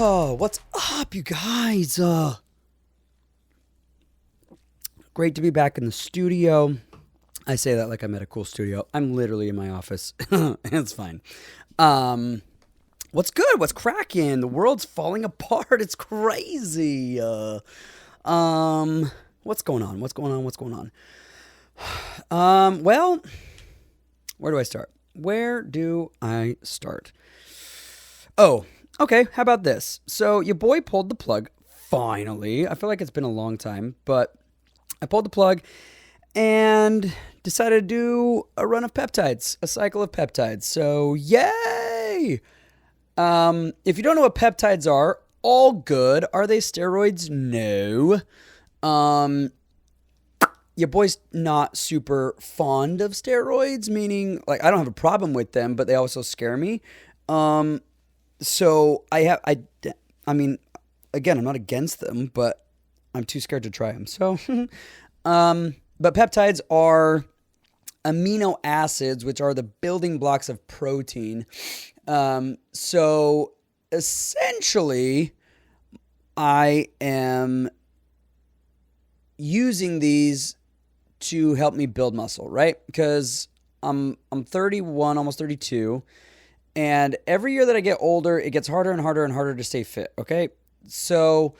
Oh, what's up, you guys? Great to be back in the studio. I say that like I'm at a cool studio. I'm literally in my office. It's fine. What's good? What's cracking? The world's falling apart. It's crazy. What's going on? Well, where do I start? Oh, okay. How about this? So your boy pulled the plug. Finally. I feel like it's been a long time, but I pulled the plug and decided to do a run of peptides, a cycle of peptides. So yay! If you don't know what peptides are, all good. Are they steroids? No. Your boy's not super fond of steroids, meaning like I don't have a problem with them, but they also scare me. So I mean, again, I'm not against them, but I'm too scared to try them. So, but peptides are amino acids, which are the building blocks of protein. So essentially I am using these to help me build muscle, right? Because I'm 31, almost 32. And every year that I get older, it gets harder and harder and harder to stay fit, okay? So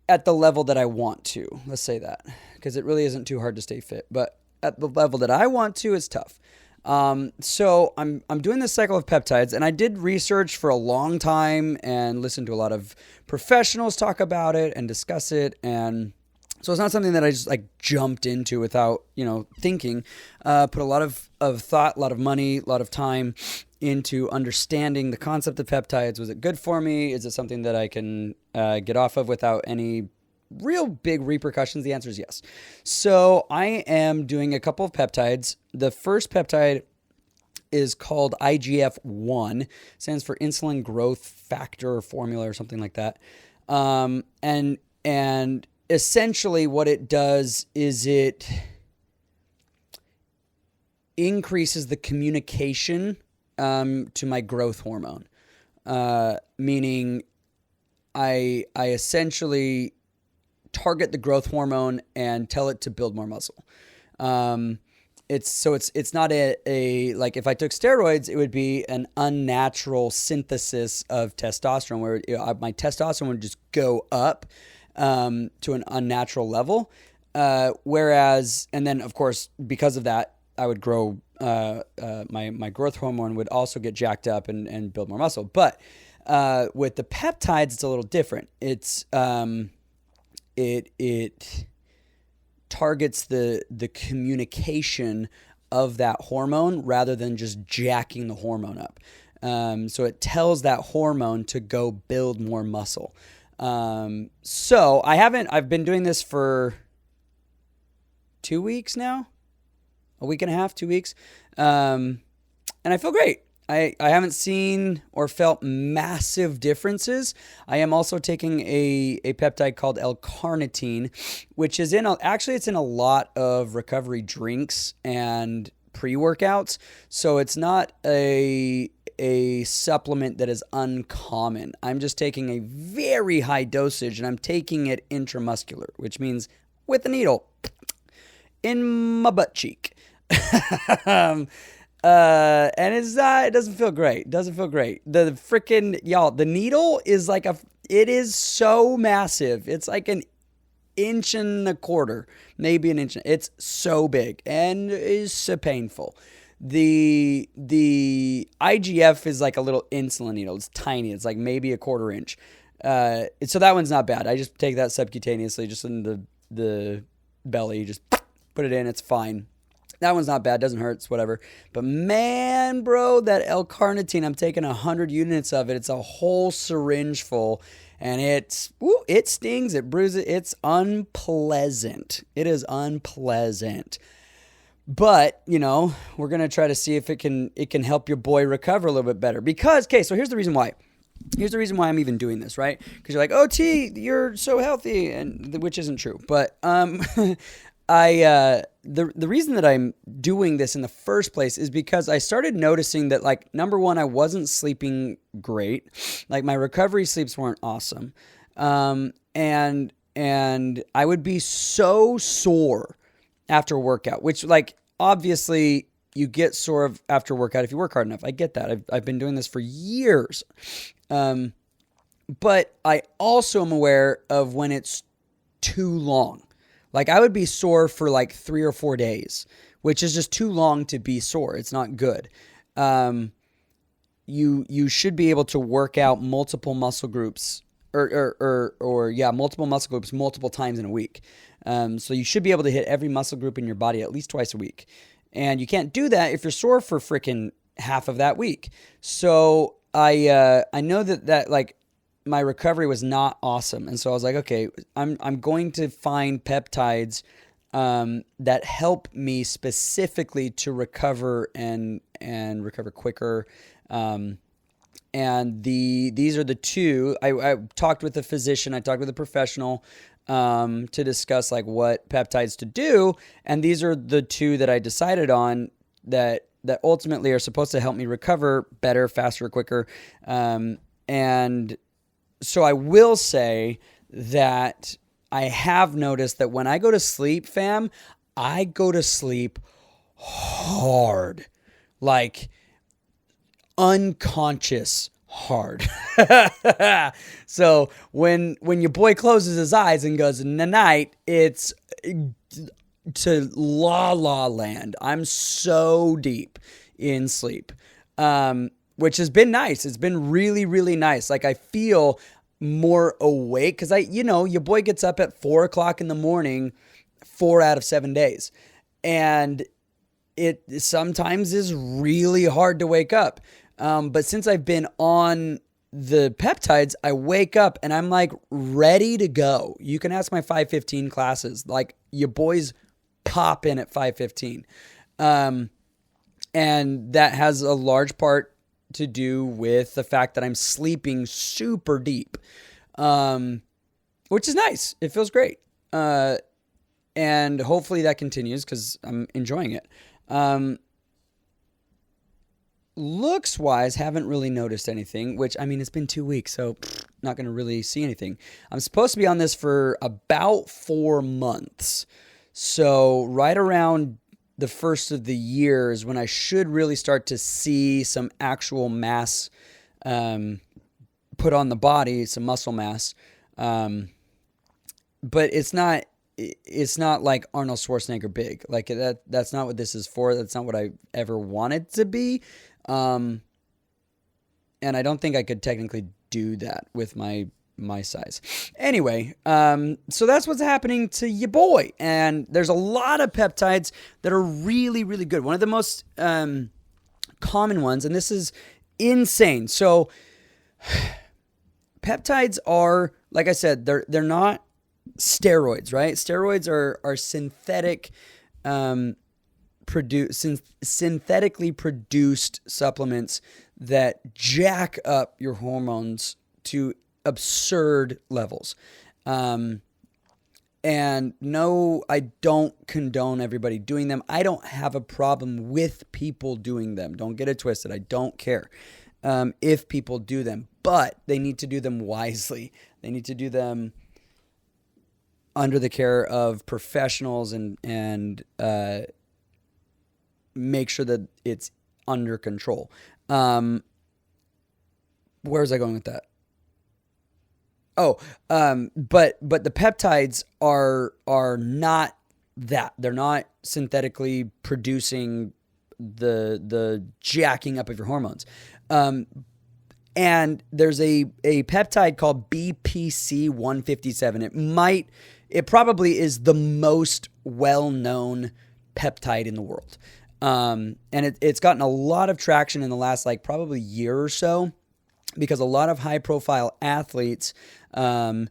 at the level that I want to, let's say that, because it really isn't too hard to stay fit. But at the level that I want to, it's tough. So I'm doing this cycle of peptides, and I did research for a long time and listened to a lot of professionals talk about it and discuss it. And so it's not something that I just like jumped into without, thinking. Put a lot of thought, a lot of money, a lot of time into understanding the concept of peptides. Was it good for me? Is it something that I can get off of without any real big repercussions? The answer is yes. So I am doing a couple of peptides. The first peptide is called IGF-1, stands for insulin growth factor formula or something like that. And essentially what it does is it increases the communication to my growth hormone, meaning I essentially target the growth hormone and tell it to build more muscle. It's not a like if I took steroids, it would be an unnatural synthesis of testosterone where my testosterone would just go up to an unnatural level. Whereas, and then of course, because of that, I would grow, my growth hormone would also get jacked up and build more muscle. But, with the peptides, it's a little different. It's, it targets the communication of that hormone rather than just jacking the hormone up. So it tells that hormone to go build more muscle. So I've been doing this for 2 weeks now, a week and a half, 2 weeks. And I feel great. I haven't seen or felt massive differences. I am also taking a peptide called L-carnitine, which is it's in a lot of recovery drinks and pre-workouts. So it's not a supplement that is uncommon. I'm just taking a very high dosage and I'm taking it intramuscular, which means with a needle in my butt cheek. And it doesn't feel great. The freaking, y'all, the needle is like it is so massive. It's like an inch and a quarter, maybe an inch. It's so big and is so painful. The IGF is like a little insulin needle. It's tiny. It's like maybe a quarter inch. So that one's not bad. I just take that subcutaneously, just in the belly. Just put it in. It's fine. That one's not bad. Doesn't hurt. It's whatever. But man, bro, that L-carnitine, I'm taking 100 units of it. It's a whole syringe full. And it stings. It bruises. It's unpleasant. It is unpleasant. But, we're going to try to see if it can help your boy recover a little bit better. Because, okay, so here's the reason why. Here's the reason why I'm even doing this, right? Because you're like, oh, T, you're so healthy, and which isn't true. But the reason that I'm doing this in the first place is because I started noticing that, like, number one, I wasn't sleeping great. Like, my recovery sleeps weren't awesome. And I would be so sore after workout, which, like, obviously you get sore after workout if you work hard enough. I get that. I've been doing this for years. But I also am aware of when it's too long. Like, I would be sore for like 3 or 4 days, which is just too long to be sore. It's not good. You should be able to work out multiple muscle groups multiple muscle groups multiple times in a week. So you should be able to hit every muscle group in your body at least twice a week. And you can't do that if you're sore for freaking half of that week. So I know that like my recovery was not awesome. And so I was like, okay, I'm going to find peptides that help me specifically to recover and recover quicker. And these are the two. I talked with a physician, I talked with a professional to discuss like what peptides to do. And these are the two that I decided on that ultimately are supposed to help me recover better, faster, quicker. And so I will say that I have noticed that when I go to sleep, fam, I go to sleep hard, like unconscious hard. So when your boy closes his eyes and goes night, it's to la la land. I'm so deep in sleep, which has been nice. It's been really, really nice. Like, I feel more awake because your boy gets up at 4 o'clock in the morning 4 out of 7 days, and it sometimes is really hard to wake up. But since I've been on the peptides, I wake up and I'm like ready to go. You can ask my 5:15 classes. Like, your boys pop in at 5:15. And that has a large part to do with the fact that I'm sleeping super deep, which is nice. It feels great. And hopefully that continues because I'm enjoying it. Looks wise, haven't really noticed anything, which, I mean, it's been 2 weeks, so not going to really see anything. I'm supposed to be on this for about 4 months. So right around the first of the year is when I should really start to see some actual mass put on the body, some muscle mass. But it's not like Arnold Schwarzenegger big. Like, that's not what this is for. That's not what I ever wanted to be. And I don't think I could technically do that with my size. Anyway, so that's what's happening to your boy. And there's a lot of peptides that are really, really good. One of the most common ones, and this is insane. So peptides are, like I said, they're not steroids, right? Steroids are synthetic, synthetically produced supplements that jack up your hormones to absurd levels. And no, I don't condone everybody doing them. I don't have a problem with people doing them. Don't get it twisted. I don't care if people do them, but they need to do them wisely. They need to do them under the care of professionals and make sure that it's under control. Where was I going with that? But the peptides are not that. They're not synthetically producing the jacking up of your hormones. And there's a peptide called BPC 157. It probably is the most well-known peptide in the world. And it's gotten a lot of traction in the last probably year or so, because a lot of high-profile athletes and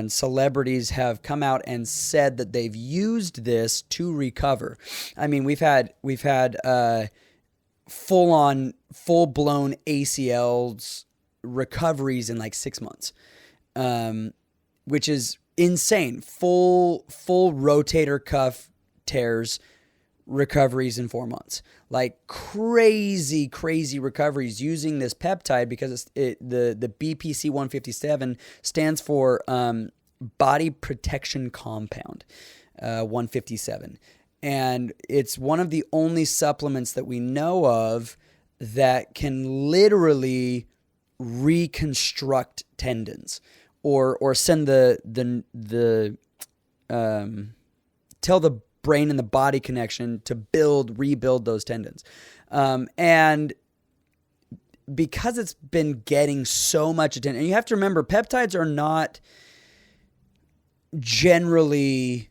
celebrities have come out and said that they've used this to recover. I mean, we've had full-blown ACLs recoveries in 6 months, which is insane, full rotator cuff tears, recoveries in 4 months, like crazy recoveries using this peptide, because the BPC 157 stands for body protection compound 157, and it's one of the only supplements that we know of that can literally reconstruct tendons, or send tell the brain and the body connection to rebuild those tendons. And because it's been getting so much attention, and you have to remember, peptides are not generally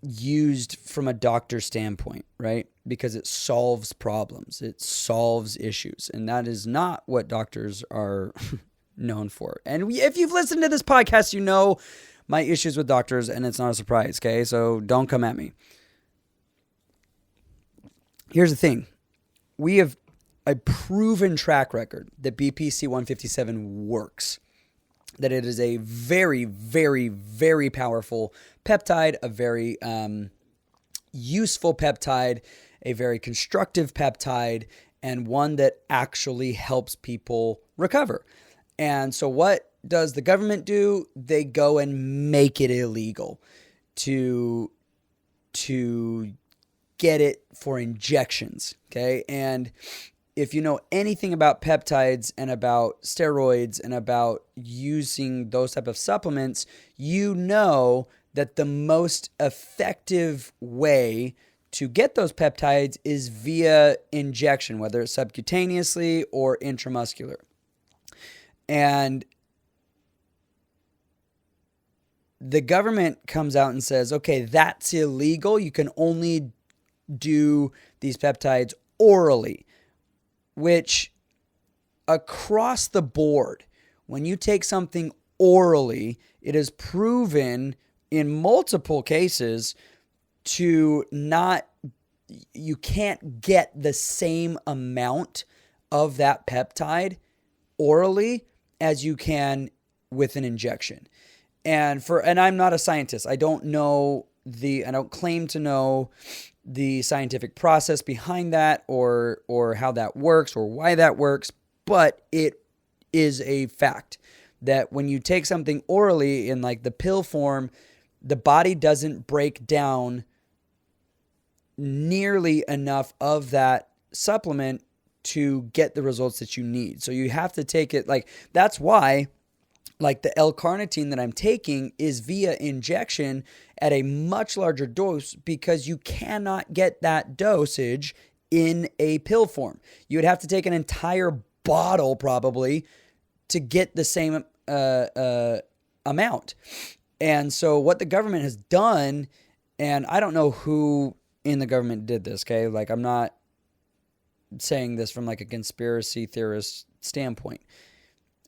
used from a doctor's standpoint, right? Because it solves problems, it solves issues, and that is not what doctors are known for. And if you've listened to this podcast, you know my issues with doctors, and it's not a surprise, okay? So don't come at me. Here's the thing. We have a proven track record that BPC 157 works, that it is a very, very, very powerful peptide, a very useful peptide, a very constructive peptide, and one that actually helps people recover. And so what does the government do? They go and make it illegal to get it for injections, okay? And if you know anything about peptides and about steroids and about using those type of supplements, you know that the most effective way to get those peptides is via injection, whether it's subcutaneously or intramuscular. And the government comes out and says, okay, that's illegal. You can only do these peptides orally, which across the board, when you take something orally, it is proven in multiple cases to you can't get the same amount of that peptide orally as you can with an injection. And I'm not a scientist. I don't claim to know the scientific process behind that, or how that works, or why that works, but it is a fact that when you take something orally in like the pill form, the body doesn't break down nearly enough of that supplement to get the results that you need. So you have to take it, like, that's why, like, the L-carnitine that I'm taking is via injection at a much larger dose, because you cannot get that dosage in a pill form. You would have to take an entire bottle probably to get the same amount. And so what the government has done, and I don't know who in the government did this, okay? Like, I'm not saying this from like a conspiracy theorist standpoint.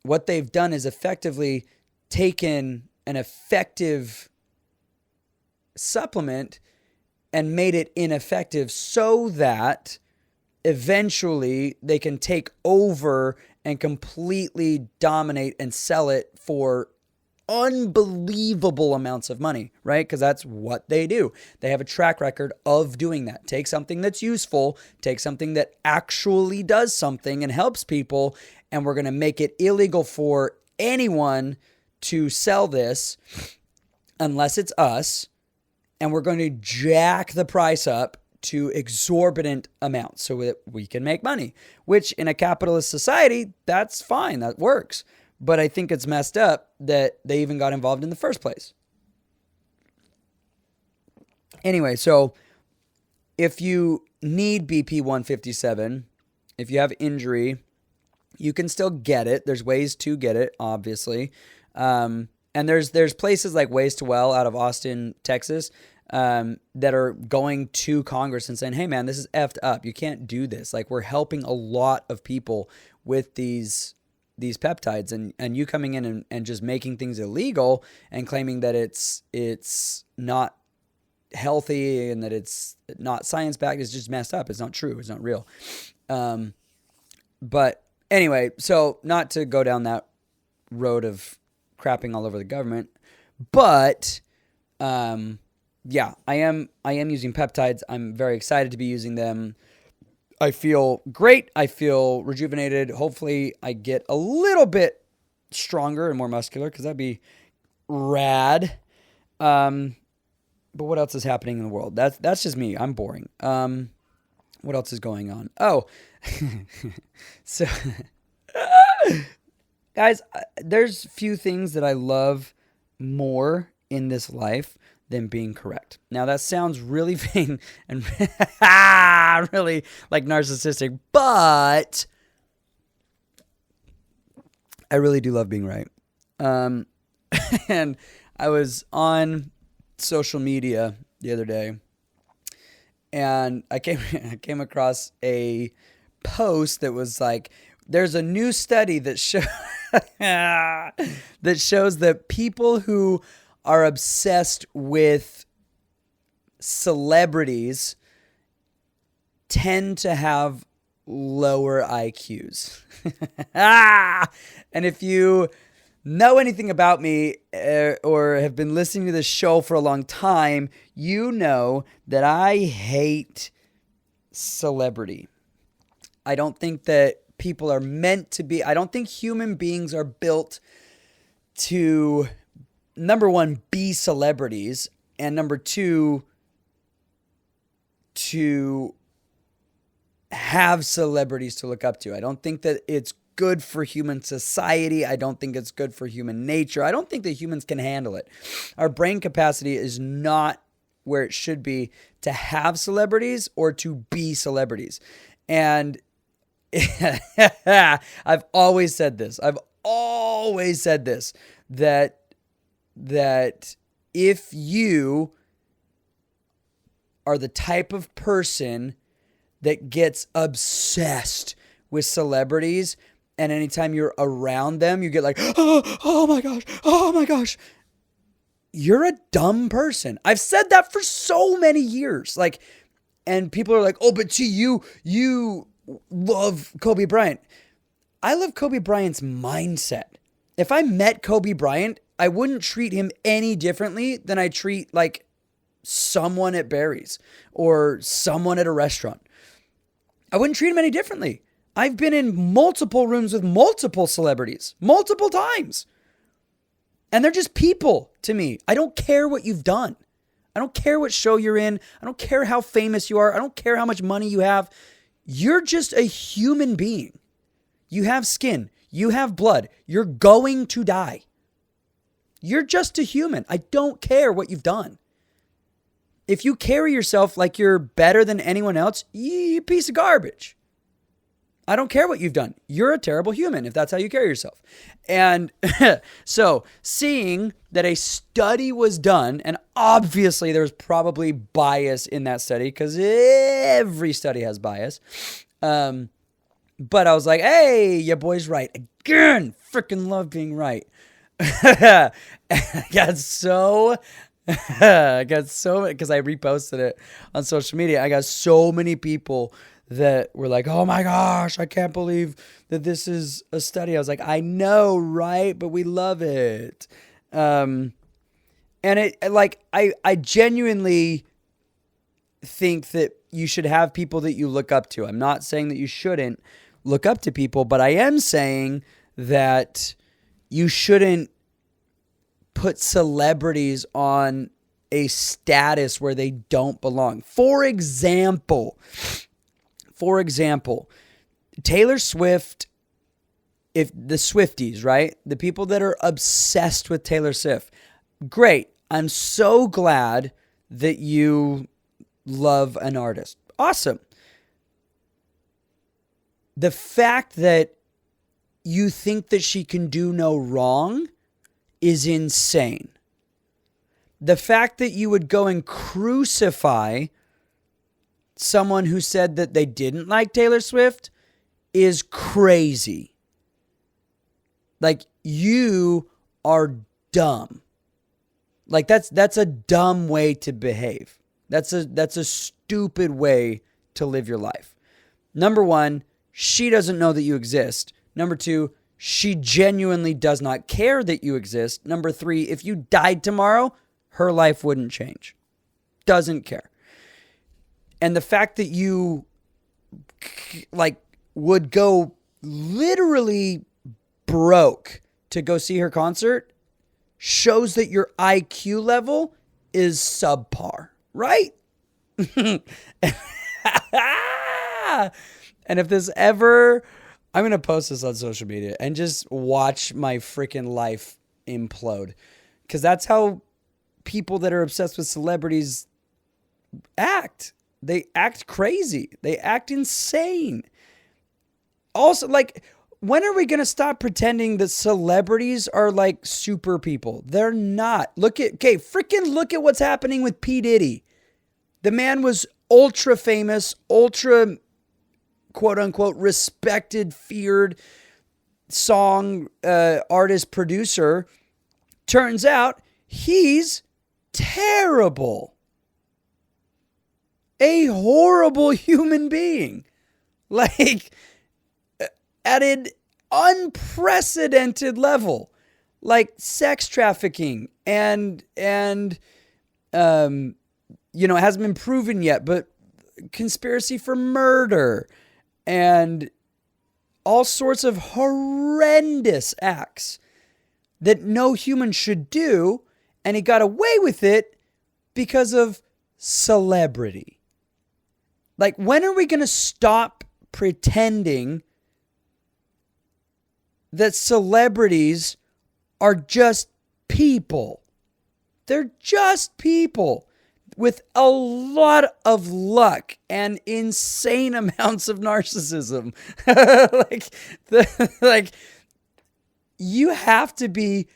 What they've done is effectively taken an effective supplement and made it ineffective, so that eventually they can take over and completely dominate and sell it for unbelievable amounts of money, right? Because that's what they do. They have a track record of doing that. Take something that's useful, take something that actually does something and helps people, and we're going to make it illegal for anyone to sell this unless it's us, and we're going to jack the price up to exorbitant amounts so that we can make money, which in a capitalist society, that's fine, that works. But I think it's messed up that they even got involved in the first place. Anyway, so if you need BP 157, if you have injury, you can still get it. There's ways to get it, obviously. And there's places like Ways to Well out of Austin, Texas, that are going to Congress and saying, hey man, this is effed up. You can't do this. Like, we're helping a lot of people with these peptides, and you coming in and just making things illegal and claiming that it's not healthy and that it's not science-backed is just messed up. It's not true. It's not real. But anyway, so not to go down that road of crapping all over the government, But yeah, I am using peptides. I'm very excited to be using them. I feel great. I feel rejuvenated. Hopefully I get a little bit stronger and more muscular, because that'd be rad. But what else is happening in the world? That's just me. I'm boring. What else is going on? Oh, so guys, there's few things that I love more in this life than being correct. Now that sounds really vain and really like narcissistic, but I really do love being right. And I was on social media the other day, and I came across a post that was like, there's a new study that that shows that people who are obsessed with celebrities tend to have lower IQs. And if you know anything about me or have been listening to this show for a long time, you know that I hate celebrity. I don't think that people are meant to be. I don't think human beings are built to, number one, be celebrities, and number two, to have celebrities to look up to. I don't think that it's good for human society. I don't think it's good for human nature. I don't think that humans can handle it. Our brain capacity is not where it should be to have celebrities or to be celebrities. And I've always said this. That if you are the type of person that gets obsessed with celebrities, and anytime you're around them, you get like, oh my gosh, you're a dumb person. I've said that for so many years. Like, and people are like, oh, but to you love Kobe Bryant. I love Kobe Bryant's mindset. If I met Kobe Bryant, I wouldn't treat him any differently than I treat like someone at Barry's or someone at a restaurant. I wouldn't treat him any differently. I've been in multiple rooms with multiple celebrities, multiple times. And they're just people to me. I don't care what you've done. I don't care what show you're in. I don't care how famous you are. I don't care how much money you have. You're just a human being. You have skin. You have blood. You're going to die. You're just a human. I don't care what you've done. If you carry yourself like you're better than anyone else, you piece of garbage. I don't care what you've done. You're a terrible human if that's how you carry yourself. And so seeing that a study was done, and obviously there's probably bias in that study because every study has bias. But I was like, hey, your boy's right. Again, freaking love being right. I got so because I reposted it on social media. I got so many people that were like, oh my gosh, I can't believe that this is a study. I was like, I know, right? But we love it. And it like, I genuinely think that you should have people that you look up to. I'm not saying that you shouldn't look up to people, but I am saying that you shouldn't put celebrities on a status where they don't belong. For example, Taylor Swift, if the Swifties, right? The people that are obsessed with Taylor Swift. Great. I'm so glad that you love an artist. Awesome. The fact that you think that she can do no wrong is insane. The fact that you would go and crucify someone who said that they didn't like Taylor Swift is crazy. Like, you are dumb. Like, that's a dumb way to behave. That's a stupid way to live your life. Number one, she doesn't know that you exist. Number two, she genuinely does not care that you exist. Number 3, if you died tomorrow, her life wouldn't change. Doesn't care. And the fact that you would go literally broke to go see her concert shows that your IQ level is subpar, right? And if this ever, I'm going to post this on social media and just watch my freaking life implode. Because that's how people that are obsessed with celebrities act. They act crazy. They act insane. Also, when are we going to stop pretending that celebrities are like super people? They're not. Look at what's happening with P. Diddy. The man was ultra famous, ultra quote unquote respected, feared song artist, producer. Turns out he's terrible. A horrible human being. At an unprecedented level. Sex trafficking and it hasn't been proven yet, but conspiracy for murder and all sorts of horrendous acts that no human should do, and he got away with it because of celebrity. When are we going to stop pretending that celebrities are just people? They're just people with a lot of luck and insane amounts of narcissism. You have to be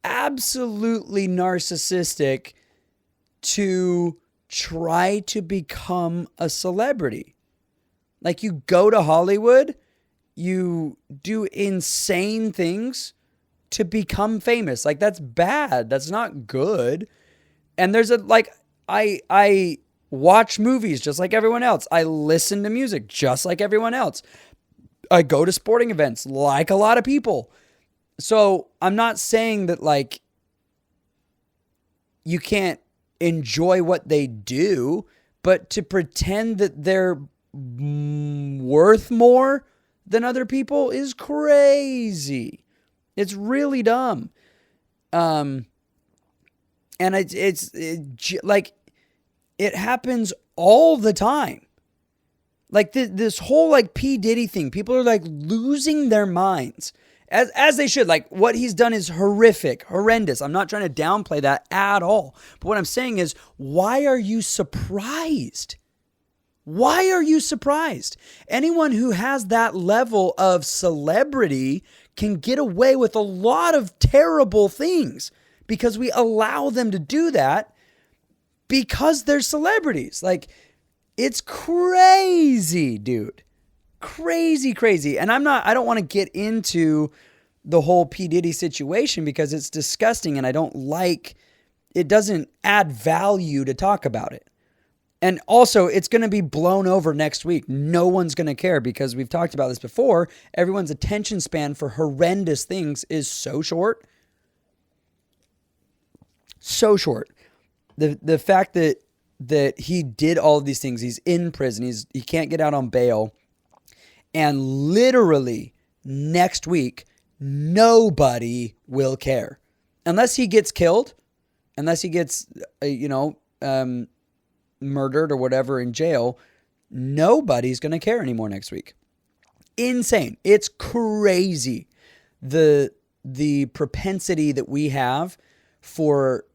absolutely narcissistic to try to become a celebrity. You go to Hollywood, you do insane things to become famous. That's bad. That's not good. And there's I watch movies just like everyone else. I listen to music just like everyone else. I go to sporting events like a lot of people. So I'm not saying that you can't enjoy what they do, but to pretend that they're worth more than other people is crazy. It's really dumb. And it happens all the time. This whole P. Diddy thing, people are losing their minds as they should. What he's done is horrific, horrendous. I'm not trying to downplay that at all. But what I'm saying is, why are you surprised? Why are you surprised? Anyone who has that level of celebrity can get away with a lot of terrible things because we allow them to do that because they're celebrities. It's crazy, dude. Crazy. And I don't want to get into the whole P. Diddy situation because it's disgusting and it doesn't add value to talk about it. And also, it's going to be blown over next week. No one's going to care because we've talked about this before. Everyone's attention span for horrendous things is so short. So short. The fact that he did all of these things, he's in prison, he can't get out on bail, and literally next week, nobody will care. Unless he gets killed, unless he gets, murdered or whatever in jail, nobody's going to care anymore next week. Insane. It's crazy. The propensity that we have for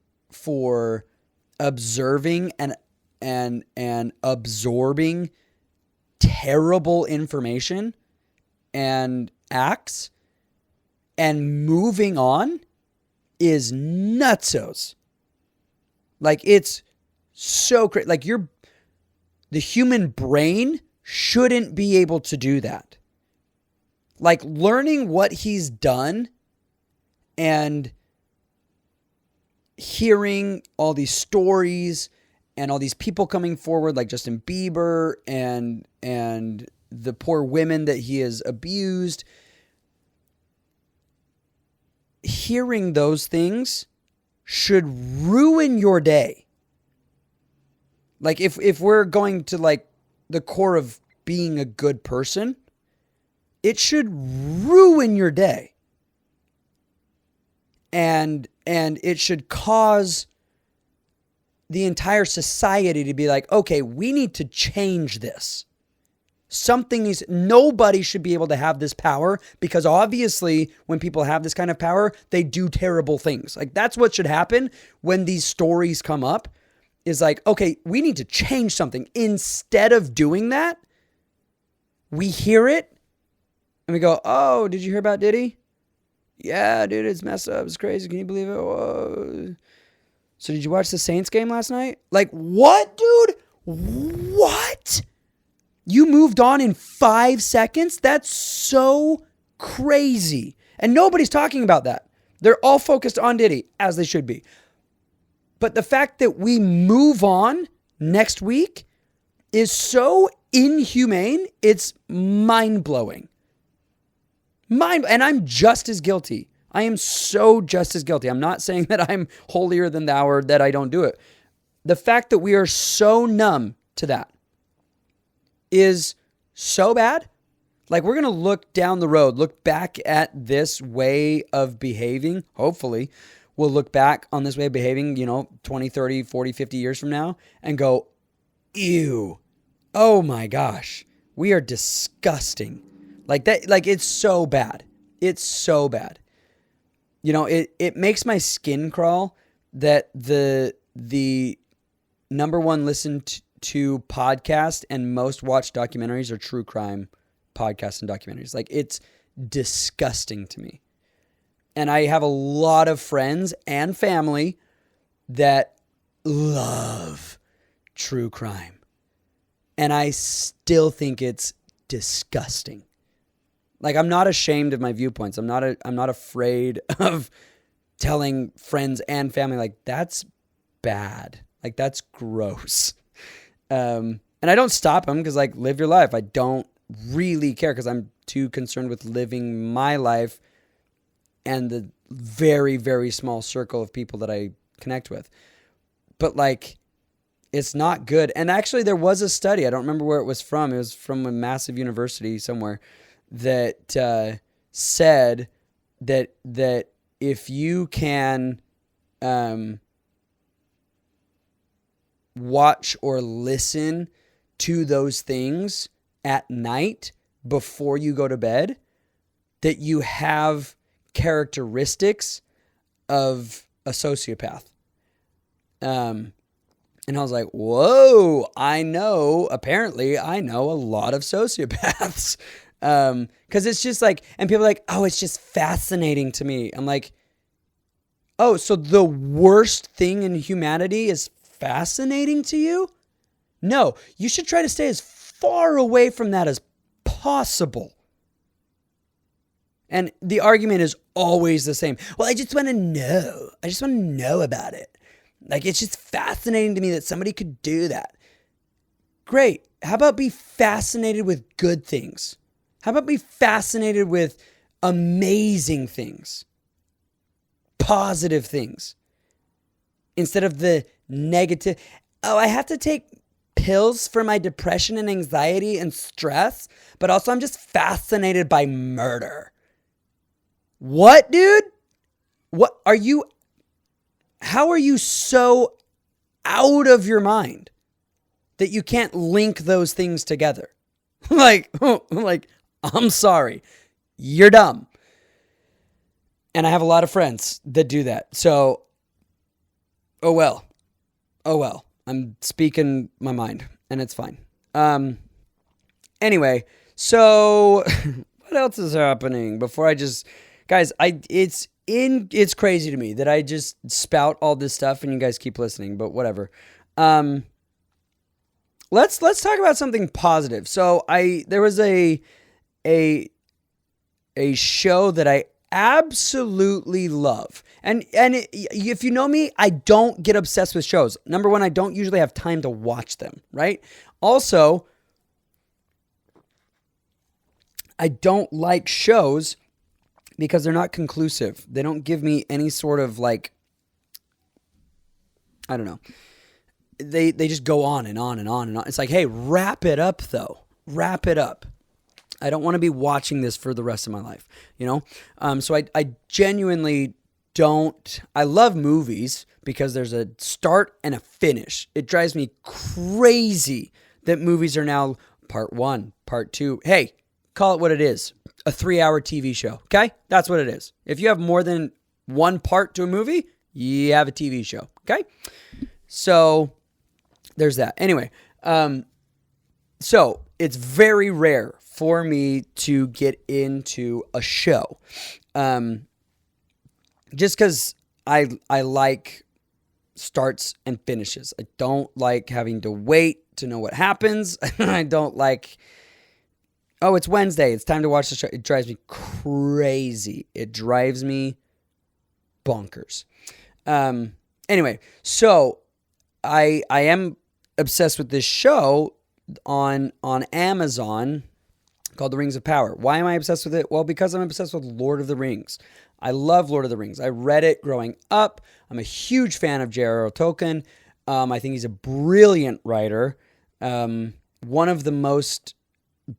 observing and absorbing terrible information and acts and moving on is nutsos. It's so crazy. The human brain shouldn't be able to do that. Learning what he's done and hearing all these stories and all these people coming forward, like Justin Bieber and the poor women that he has abused. hearing those things should ruin your day. Like if we're going to like the core of being a good person, it should ruin your day. And it should cause the entire society to be like, okay, we need to change this. Nobody should be able to have this power, because obviously when people have this kind of power, they do terrible things. Like that's what should happen when these stories come up, is like, okay, we need to change something. Instead of doing that, we hear it and we go, oh, did you hear about Diddy? Yeah, dude, it's messed up. It's crazy. Can you believe it? Whoa. So did you watch the Saints game last night? Like, what, dude? What? You moved on in 5 seconds? That's so crazy. And nobody's talking about that. They're all focused on Diddy, as they should be. But the fact that we move on next week is so inhumane, it's mind-blowing. And I'm just as guilty. I am so just as guilty. I'm not saying that I'm holier than thou or that I don't do it. The fact that we are so numb to that is so bad. Like, we're going to look down the road, look back at this way of behaving. Hopefully, we'll look back on this way of behaving, 20, 30, 40, 50 years from now and go, ew, oh my gosh, we are disgusting. Like that, like it's so bad. It's so bad. It makes my skin crawl that the number one listened to podcast and most watched documentaries are true crime podcasts and documentaries. Like, it's disgusting to me. And I have a lot of friends and family that love true crime. And I still think it's disgusting. Like, I'm not ashamed of my viewpoints. I'm not afraid of telling friends and family, like, that's bad. Like, that's gross. And I don't stop them because, like, live your life. I don't really care because I'm too concerned with living my life and the very, very small circle of people that I connect with. But, like, it's not good. And actually, there was a study. I don't remember where it was from. It was from a massive university somewhere that said that if you can watch or listen to those things at night before you go to bed, that you have characteristics of a sociopath. And I was like, whoa, apparently I know a lot of sociopaths. Cause it's just like, and people are like, oh, it's just fascinating to me. I'm like, oh, so the worst thing in humanity is fascinating to you? No, you should try to stay as far away from that as possible. And the argument is always the same. Well, I just want to know. I just want to know about it. Like, it's just fascinating to me that somebody could do that. Great. How about be fascinated with good things? How about be fascinated with amazing things? Positive things. Instead of the negative. Oh, I have to take pills for my depression and anxiety and stress, but also I'm just fascinated by murder. What, dude? What are you? How are you so out of your mind that you can't link those things together? like, I'm sorry. You're dumb. And I have a lot of friends that do that. So, oh well. I'm speaking my mind, and it's fine. Anyway, so what else is happening before I just, guys, it's crazy to me that I just spout all this stuff and you guys keep listening, but whatever. Let's talk about something positive. So there was a show that I absolutely love. And if you know me, I don't get obsessed with shows. Number one, I don't usually have time to watch them, right? Also, I don't like shows because they're not conclusive. They don't give me any sort of like, I don't know. They just go on and on and on and on. It's like, hey, wrap it up though. Wrap it up. I don't want to be watching this for the rest of my life, you know? So I genuinely don't. I love movies because there's a start and a finish. It drives me crazy that movies are now part 1, part 2. Hey, call it what it is. A 3-hour TV show, okay? That's what it is. If you have more than one part to a movie, you have a TV show, okay? So there's that. Anyway, so it's very rare for me to get into a show. Just because I like starts and finishes. I don't like having to wait to know what happens. I don't like, oh, it's Wednesday, it's time to watch the show. It drives me crazy. It drives me bonkers. Anyway, so I am obsessed with this show on Amazon called The Rings of Power. Why am I obsessed with it? Well, because I'm obsessed with Lord of the Rings. I love Lord of the Rings. I read it growing up. I'm a huge fan of J.R.R. Tolkien. I think he's a brilliant writer. One of the most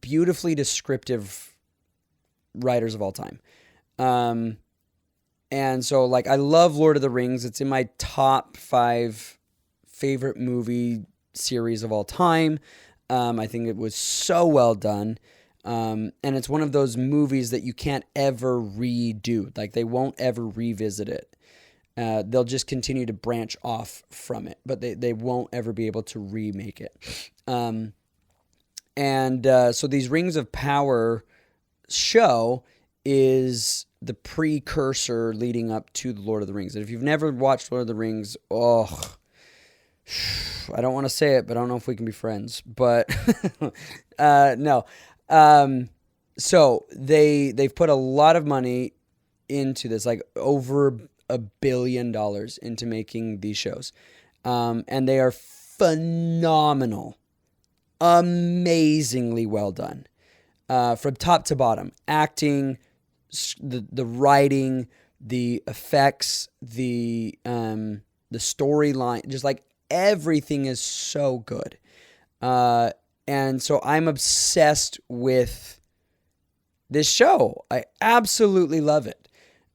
beautifully descriptive writers of all time. And so, like, I love Lord of the Rings. It's in my top 5 favorite movie series of all time. I think it was so well done. And it's one of those movies that you can't ever redo. Like, they won't ever revisit it. They'll just continue to branch off from it, but they won't ever be able to remake it. So these Rings of Power show is the precursor leading up to the Lord of the Rings. And if you've never watched Lord of the Rings, I don't want to say it, but I don't know if we can be friends. But no. So they've put a lot of money into this, like over $1 billion into making these shows. And they are phenomenal, amazingly well done, from top to bottom. Acting, the writing, the effects, the storyline, just like everything is so good. And so I'm obsessed with this show. I absolutely love it.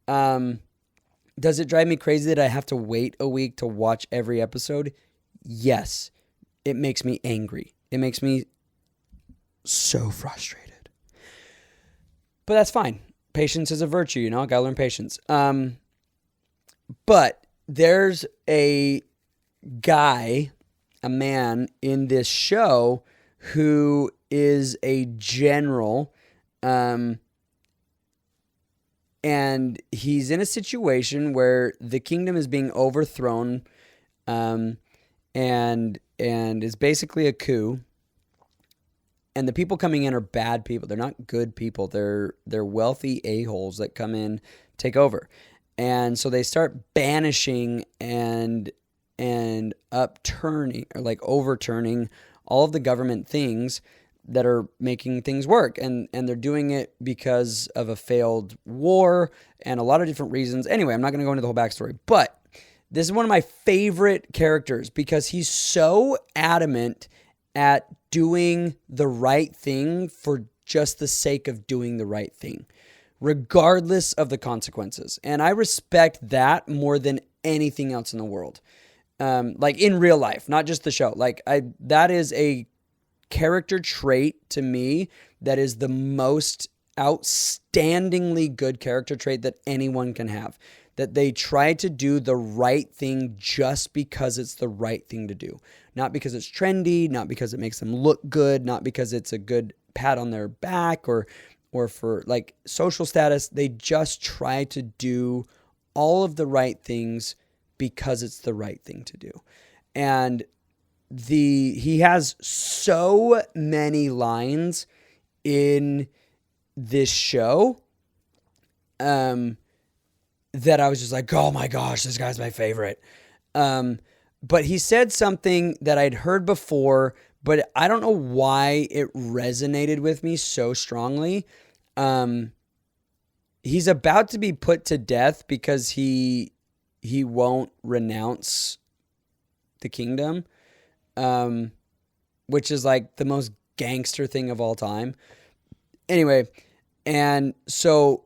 Does it drive me crazy that I have to wait a week to watch every episode? Yes. It makes me angry. It makes me so frustrated. But that's fine. Patience is a virtue, you know? I gotta learn patience. But there's a man in this show who is a general, and he's in a situation where the kingdom is being overthrown, and is basically a coup. And the people coming in are bad people. They're not good people. They're wealthy a-holes that come in, take over. And so they start banishing and upturning, or like overturning all of the government things that are making things work. And they're doing it because of a failed war and a lot of different reasons. Anyway, I'm not going to go into the whole backstory, but this is one of my favorite characters because he's so adamant at doing the right thing for just the sake of doing the right thing, regardless of the consequences. And I respect that more than anything else in the world. Like in real life, not just the show. Like that is a character trait to me that is the most outstandingly good character trait that anyone can have. That they try to do the right thing just because it's the right thing to do. Not because it's trendy, not because it makes them look good, not because it's a good pat on their back or for like social status. They just try to do all of the right things because it's the right thing to do. And he has so many lines in this show that I was just like, oh my gosh, this guy's my favorite. But he said something that I'd heard before, but I don't know why it resonated with me so strongly. he's about to be put to death because he won't renounce the kingdom, which is like the most gangster thing of all time. Anyway, and so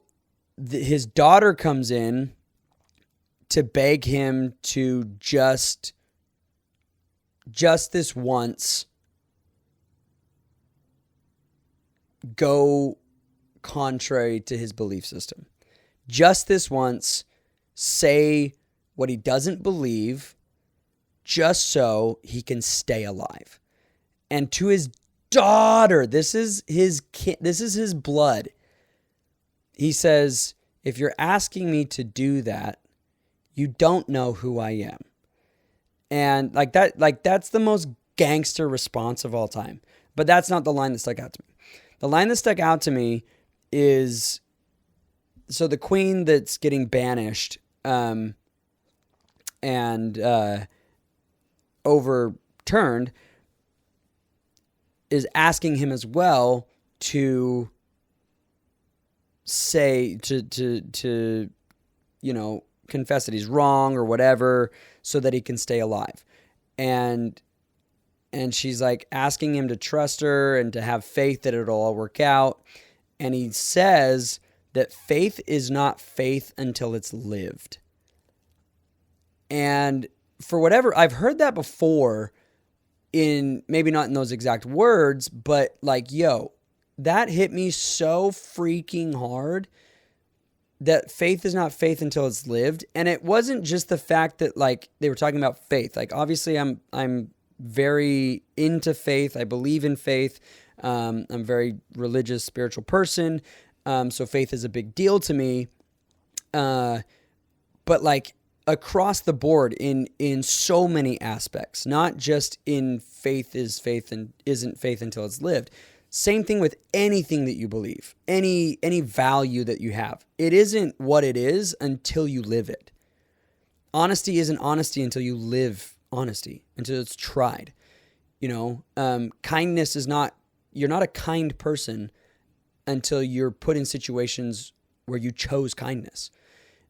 his daughter comes in to beg him to just this once go contrary to his belief system. Just this once say what he doesn't believe, just so he can stay alive. And to his daughter, this is his blood. He says, if you're asking me to do that, you don't know who I am. And that's the most gangster response of all time. But that's not the line that stuck out to me. The line that stuck out to me is, so the queen that's getting banished and overturned is asking him as well to say, to confess that he's wrong or whatever, so that he can stay alive. And she's like asking him to trust her and to have faith that it'll all work out. And he says that faith is not faith until it's lived. And for whatever, I've heard that before, in maybe not in those exact words, but like, that hit me so freaking hard, that faith is not faith until it's lived. And it wasn't just the fact that like they were talking about faith. Like, obviously I'm very into faith. I believe in faith. I'm a very religious, spiritual person. So faith is a big deal to me. But like across the board in so many aspects, not just in faith is faith and isn't faith until it's lived. Same thing with anything that you believe, any value that you have. It isn't what it is until you live it. Honesty isn't honesty until you live honesty, until it's tried. Kindness is not, you're not a kind person until you're put in situations where you chose kindness.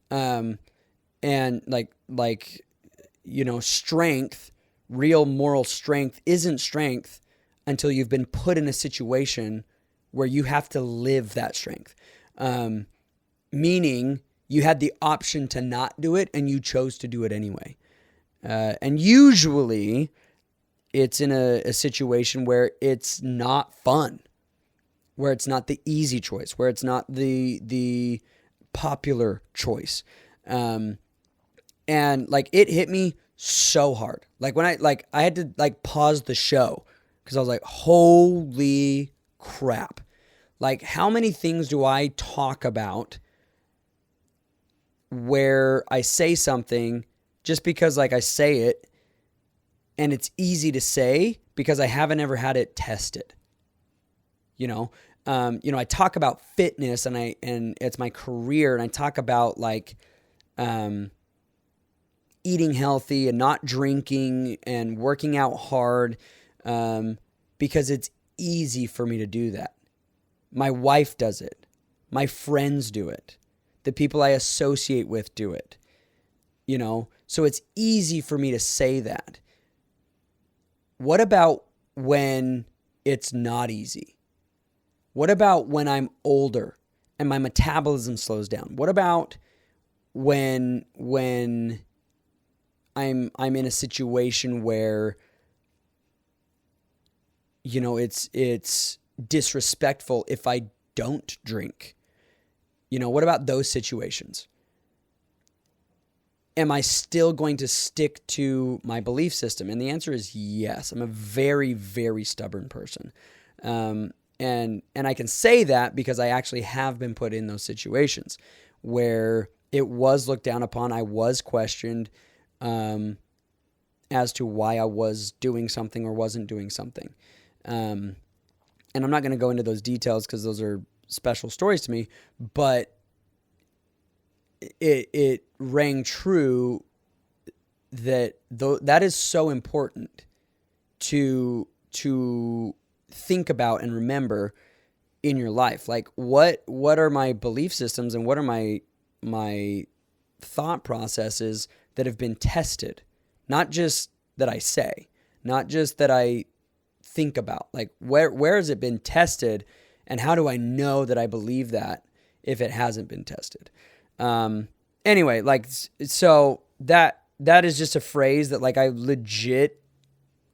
And strength, real moral strength isn't strength until you've been put in a situation where you have to live that strength. Meaning you had the option to not do it and you chose to do it anyway. And usually it's in a situation where it's not fun, where it's not the easy choice, where it's not the popular choice. And like it hit me so hard. Like when I had to like pause the show because I was like, holy crap. Like, how many things do I talk about where I say something just because like I say it and it's easy to say because I haven't ever had it tested. I talk about fitness and it's my career, and I talk about like eating healthy and not drinking and working out hard because it's easy for me to do that. My wife does it. My friends do it. The people I associate with do it. So it's easy for me to say that. What about when it's not easy? What about when I'm older and my metabolism slows down? What about when I'm in a situation where it's disrespectful if I don't drink? What about those situations? Am I still going to stick to my belief system? And the answer is yes. I'm a very, very stubborn person. And I can say that because I actually have been put in those situations where it was looked down upon. I was questioned as to why I was doing something or wasn't doing something. And I'm not going to go into those details because those are special stories to me, but it rang true that that is so important to think about and remember in your life? Like what are my belief systems and what are my thought processes that have been tested? Not just that I say, not just that I think about. Like where has it been tested, and how do I know that I believe that if it hasn't been tested? Anyway, like, so that is just a phrase that like I legit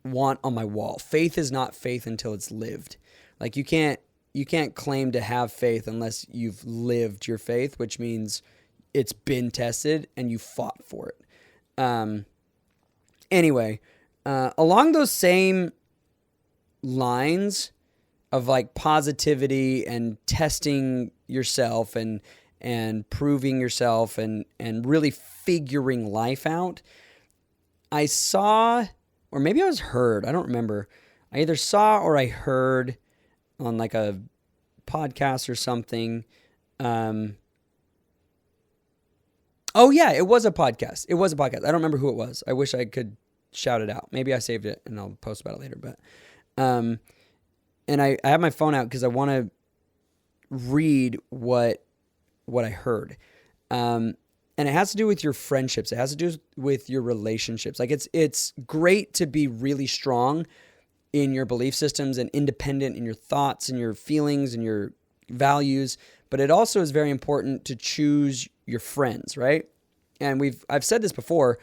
want on my wall. Faith is not faith until it's lived. Like you can't claim to have faith unless you've lived your faith, which means it's been tested and you fought for it. Anyway, along those same lines of like positivity and testing yourself and proving yourself and really figuring life out, I saw, or maybe I was heard, I don't remember. I either saw or I heard on like a podcast or something. Oh yeah, it was a podcast. I don't remember who it was. I wish I could shout it out. Maybe I saved it and I'll post about it later. But, and I have my phone out because I want to read what I heard. And it has to do with your friendships. It has to do with your relationships. Like it's great to be really strong in your belief systems and independent in your thoughts and your feelings and your values, but it also is very important to choose your friends, right? And I've said this before,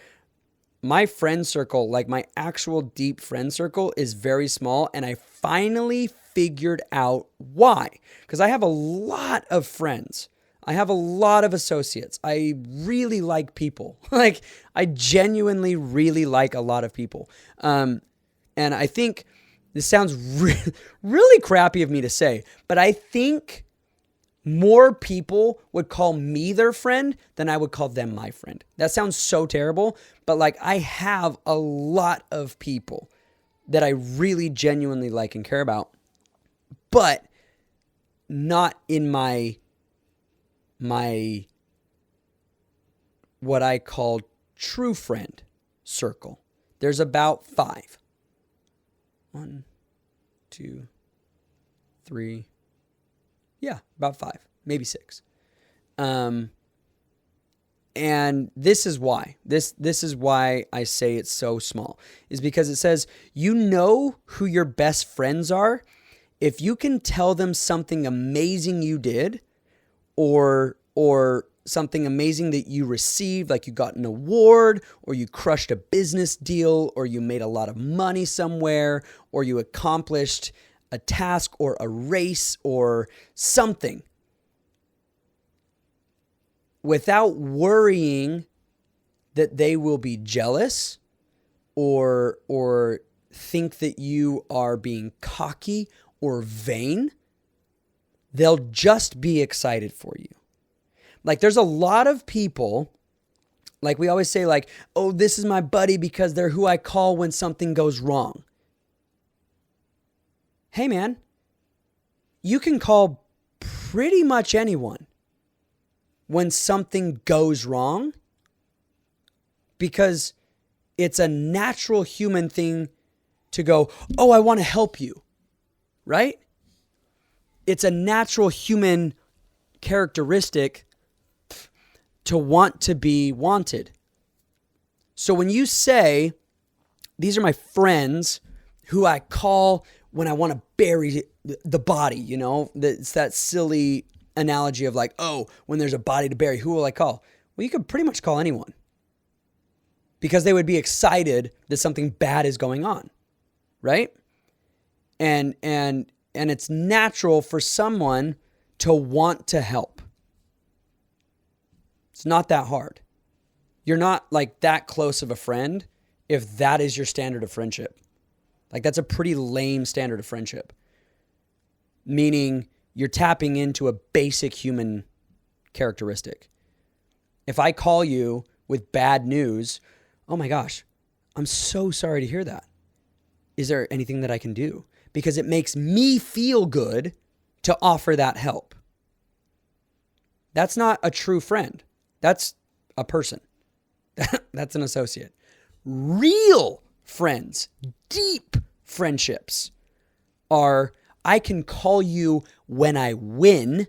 my friend circle, like my actual deep friend circle, is very small, and I finally figured out why. Because I have a lot of friends. I have a lot of associates. I really like people. Like, I genuinely really like a lot of people. And I think this sounds really crappy of me to say, but I think more people would call me their friend than I would call them my friend. That sounds so terrible, but like I have a lot of people that I really genuinely like and care about, but not in my what I call true friend circle. There's about 5. 1, 2, 3. Yeah, about 5, maybe 6. And this is why. This is why I say it's so small. Is because it says you know who your best friends are if you can tell them something amazing you did, or something amazing that you received, like you got an award, or you crushed a business deal, or you made a lot of money somewhere, or you accomplished a task or a race or something, without worrying that they will be jealous or think that you are being cocky or vain. They'll just be excited for you. Like, there's a lot of people, like we always say, like, oh, this is my buddy because they're who I call when something goes wrong. Hey, man, you can call pretty much anyone when something goes wrong, because it's a natural human thing to go, oh, I want to help you, right? It's a natural human characteristic to want to be wanted. So when you say, these are my friends who I call when I want to bury the body, you know, it's that silly analogy of like, oh, when there's a body to bury, who will I call? Well, you could pretty much call anyone, because they would be excited that something bad is going on, right? And it's natural for someone to want to help. It's not that hard. You're not like that close of a friend if that is your standard of friendship. Like, that's a pretty lame standard of friendship. Meaning you're tapping into a basic human characteristic. If I call you with bad news, oh my gosh, I'm so sorry to hear that. Is there anything that I can do? Because it makes me feel good to offer that help. That's not a true friend. That's a person. That's an associate. Real friends, deep friendships are, I can call you when I win,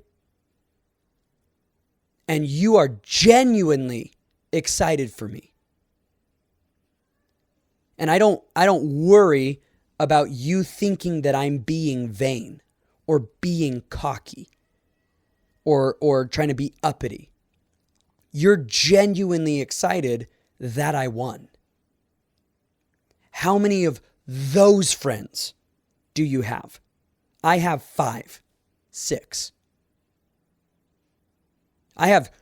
and you are genuinely excited for me. And I don't worry about you thinking that I'm being vain or being cocky or trying to be uppity. You're genuinely excited that I won. How many of those friends do you have? I have 5, 6. I have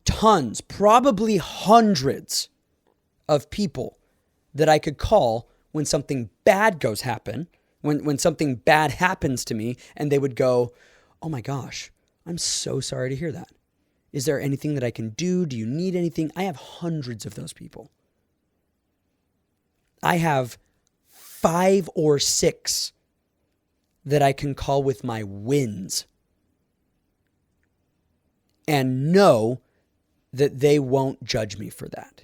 tons, probably hundreds of people that I could call when something bad when something bad happens to me, and they would go, "Oh my gosh, I'm so sorry to hear that. Is there anything that I can do? Do you need anything?" I have hundreds of those people. I have 5 or 6 that I can call with my wins and know that they won't judge me for that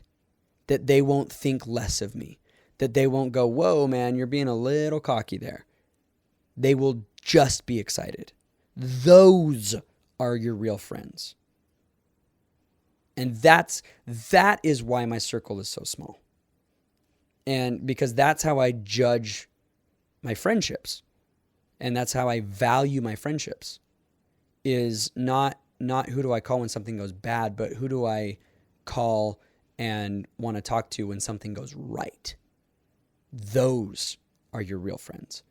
they won't think less of me, that they won't go, "Whoa, man, you're being a little cocky there." They will just be excited. Those are your real friends. And that is why my circle is so small. And because that's how I judge my friendships. And that's how I value my friendships, is not who do I call when something goes bad, but who do I call and want to talk to when something goes right. Those are your real friends.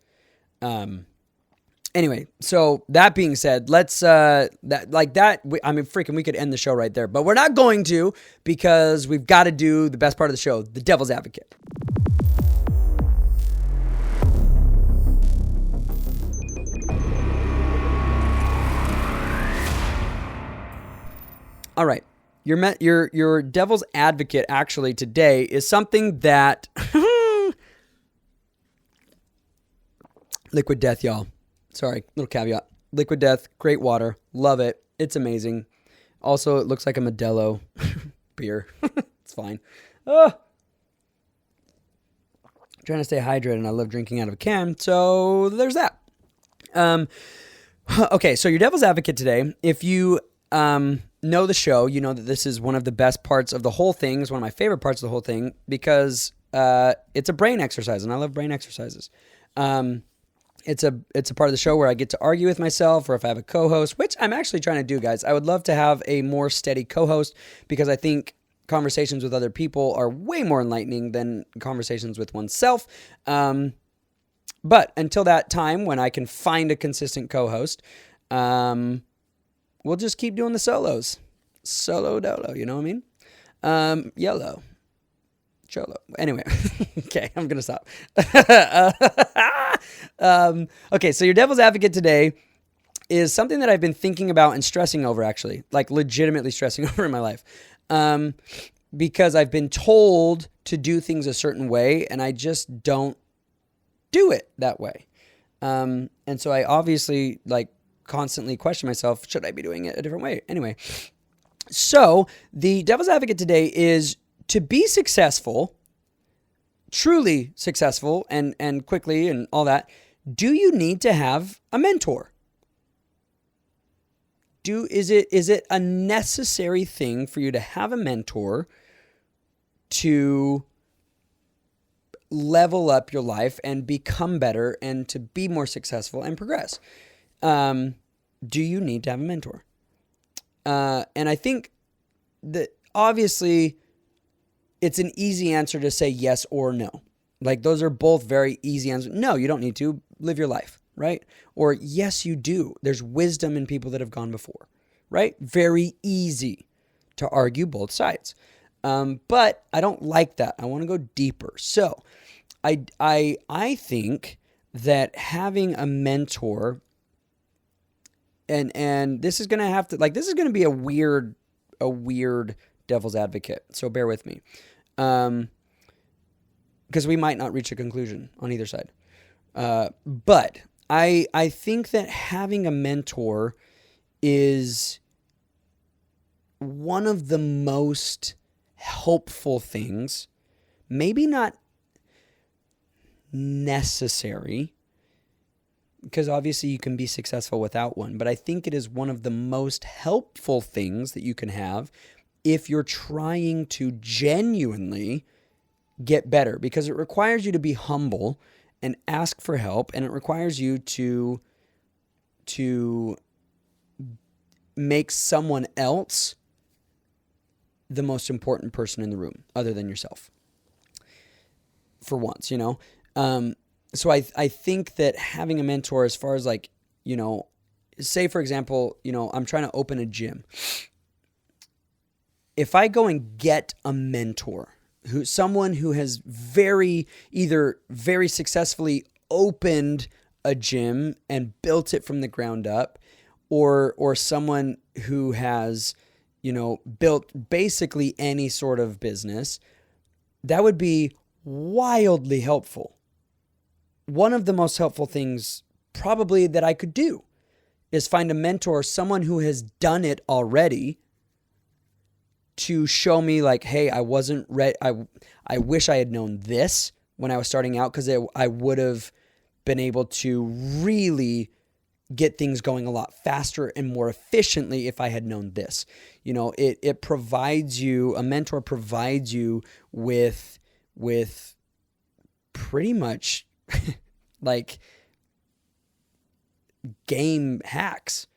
Anyway, so that being said, let's we could end the show right there, but we're not going to, because we've got to do the best part of the show, the devil's advocate. All right. Your devil's advocate actually today is something that Liquid Death, y'all. Sorry, little caveat. Liquid Death, great water. Love it. It's amazing. Also, it looks like a Modelo beer. It's fine. I'm trying to stay hydrated, and I love drinking out of a can, so there's that. Okay, so your devil's advocate today, if you know the show, you know that this is one of the best parts of the whole thing. It's one of my favorite parts of the whole thing, because it's a brain exercise, and I love brain exercises. It's a part of the show where I get to argue with myself, or if I have a co-host, which I'm actually trying to do, guys. I would love to have a more steady co-host, because I think conversations with other people are way more enlightening than conversations with oneself. But until that time when I can find a consistent co-host, we'll just keep doing the solos. Solo dolo, you know what I mean? YOLO. Cholo. Anyway, okay, I'm going to stop. Okay, so your devil's advocate today is something that I've been thinking about and stressing over, actually, like legitimately stressing over in my life. Because I've been told to do things a certain way, and I just don't do it that way. And so I obviously constantly question myself, should I be doing it a different way? Anyway, so the devil's advocate today is to be successful, truly successful and quickly and all that. Do you need to have a mentor? Is it a necessary thing for you to have a mentor to level up your life and become better and to be more successful and progress? Do you need to have a mentor? And I think that obviously it's an easy answer to say yes or no. Like, those are both very easy answers. No, you don't need to. Live your life, right? Or yes, you do. There's wisdom in people that have gone before, right? Very easy to argue both sides. But I don't like that. I want to go deeper. So I think that having a mentor, and this is going to have to, this is going to be a weird devil's advocate. So bear with me. Because we might not reach a conclusion on either side. But I think that having a mentor is one of the most helpful things, maybe not necessary, because obviously you can be successful without one, but I think it is one of the most helpful things that you can have if you're trying to genuinely get better, because it requires you to be humble and ask for help, and it requires you to make someone else the most important person in the room other than yourself for once, you know? So I think that having a mentor, as far as like, you know, say for example, you know, I'm trying to open a gym. If I go and get a mentor, someone who has either very successfully opened a gym and built it from the ground up, or someone who has, you know, built basically any sort of business, that would be wildly helpful. One of the most helpful things probably that I could do is find a mentor, someone who has done it already, to show me like, hey, I wasn't ready. I wish I had known this when I was starting out, because I would have been able to really get things going a lot faster and more efficiently if I had known this. You know, it provides you, a mentor provides you with pretty much like game hacks,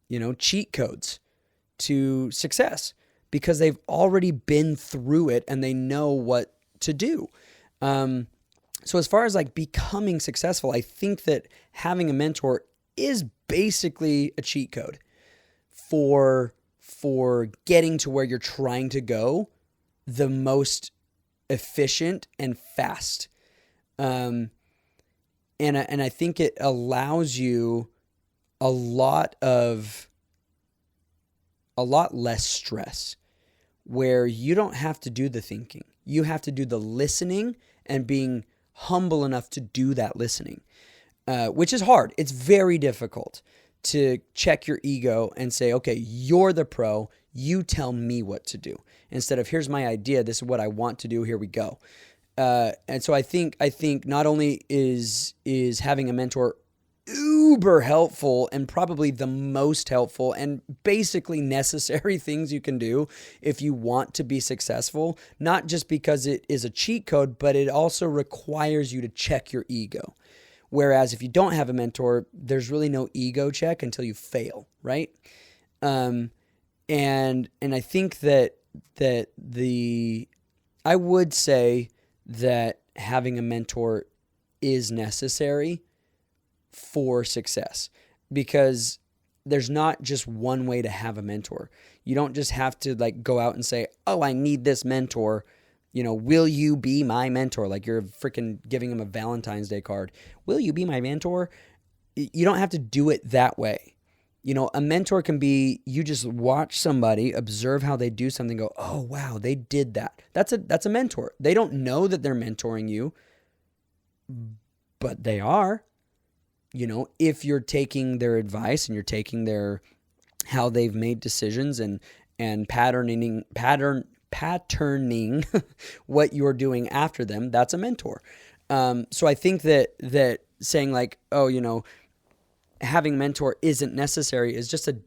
you know, cheat codes to success, because they've already been through it and they know what to do. So as far as like becoming successful, I think that having a mentor is basically a cheat code for getting to where you're trying to go the most efficient and fast. And I think it allows you a lot less stress, where you don't have to do the thinking. You have to do the listening and being humble enough to do that listening, which is hard. It's very difficult to check your ego and say, okay, you're the pro, you tell me what to do, instead of, here's my idea, this is what I want to do, here we go. And so I think not only is having a mentor uber helpful and probably the most helpful and basically necessary things you can do if you want to be successful, not just because it is a cheat code, but it also requires you to check your ego. Whereas if you don't have a mentor, there's really no ego check until you fail, right? And I think that I would say that having a mentor is necessary for success, because there's not just one way to have a mentor. You don't just have to like go out and say, oh, I need this mentor. You know, will you be my mentor? Like you're freaking giving him a Valentine's Day card. Will you be my mentor? You don't have to do it that way. You know, a mentor can be, you just watch somebody, observe how they do something, go, oh, wow, they did that. That's a mentor. They don't know that they're mentoring you, but they are. You know, if you're taking their advice and you're taking how they've made decisions and patterning what you're doing after them, that's a mentor. So I think that saying like, oh, you know, having a mentor isn't necessary is just a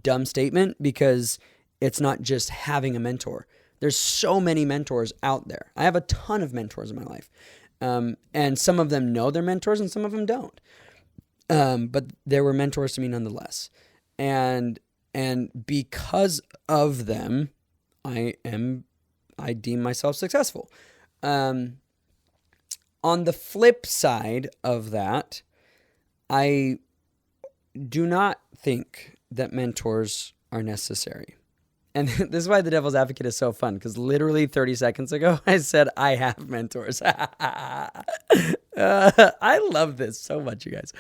dumb statement, because it's not just having a mentor. There's so many mentors out there. I have a ton of mentors in my life. And some of them know they're mentors and some of them don't. But they were mentors to me nonetheless. And because of them, I deem myself successful. On the flip side of that, I do not think that mentors are necessary. And this is why the devil's advocate is so fun, because literally 30 seconds ago, I said I have mentors. I love this so much, you guys.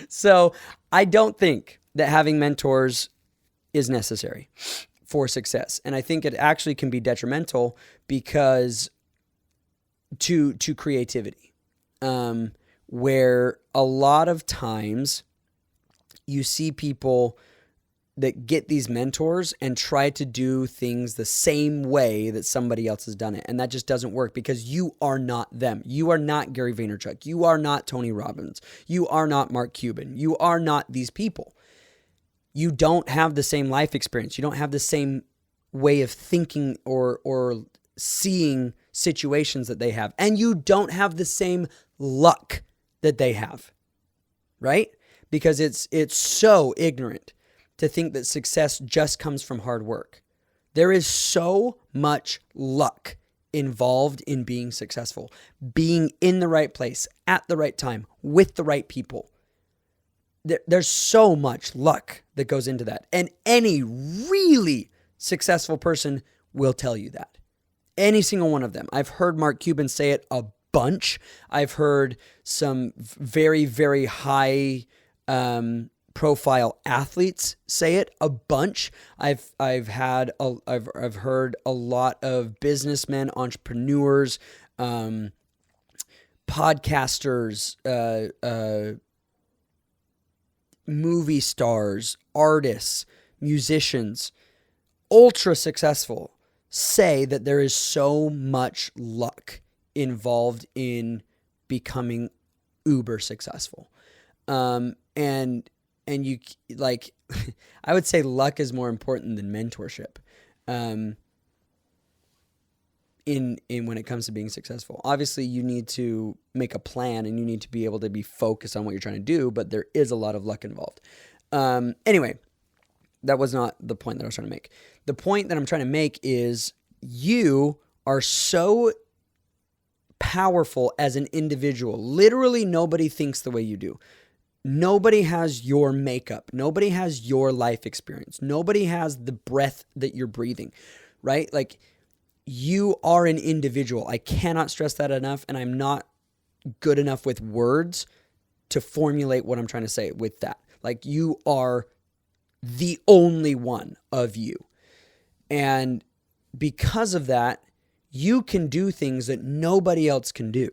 So I don't think that having mentors is necessary for success. And I think it actually can be detrimental because to creativity, where a lot of times you see people that get these mentors and try to do things the same way that somebody else has done it. And that just doesn't work because you are not them. You are not Gary Vaynerchuk. You are not Tony Robbins. You are not Mark Cuban. You are not these people. You don't have the same life experience. You don't have the same way of thinking or seeing situations that they have. And you don't have the same luck that they have, right? Because it's so ignorant to think that success just comes from hard work. There is so much luck involved in being successful, being in the right place at the right time with the right people. There's so much luck that goes into that. And any really successful person will tell you that. Any single one of them. I've heard Mark Cuban say it a bunch. I've heard some very, very high profile athletes say it a bunch. I've heard a lot of businessmen, entrepreneurs, podcasters, movie stars, artists, musicians, ultra successful, say that there is so much luck involved in becoming uber successful. And you like, I would say luck is more important than mentorship. In when it comes to being successful. Obviously, you need to make a plan and you need to be able to be focused on what you're trying to do, but there is a lot of luck involved. Anyway, that was not the point that I was trying to make. The point that I'm trying to make is you are so powerful as an individual. Literally, nobody thinks the way you do. Nobody has your makeup. Nobody has your life experience. Nobody has the breath that you're breathing, right? Like, you are an individual. I cannot stress that enough, and I'm not good enough with words to formulate what I'm trying to say with that. Like, you are the only one of you. And because of that, you can do things that nobody else can do.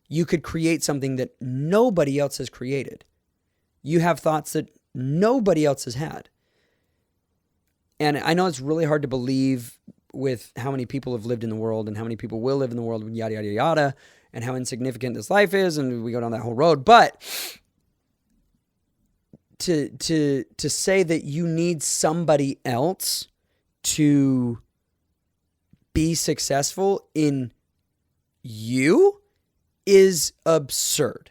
You could create something that nobody else has created. You have thoughts that nobody else has had. And I know it's really hard to believe with how many people have lived in the world and how many people will live in the world, yada, yada, yada, and how insignificant this life is, and we go down that whole road. But to say that you need somebody else to be successful in you is absurd.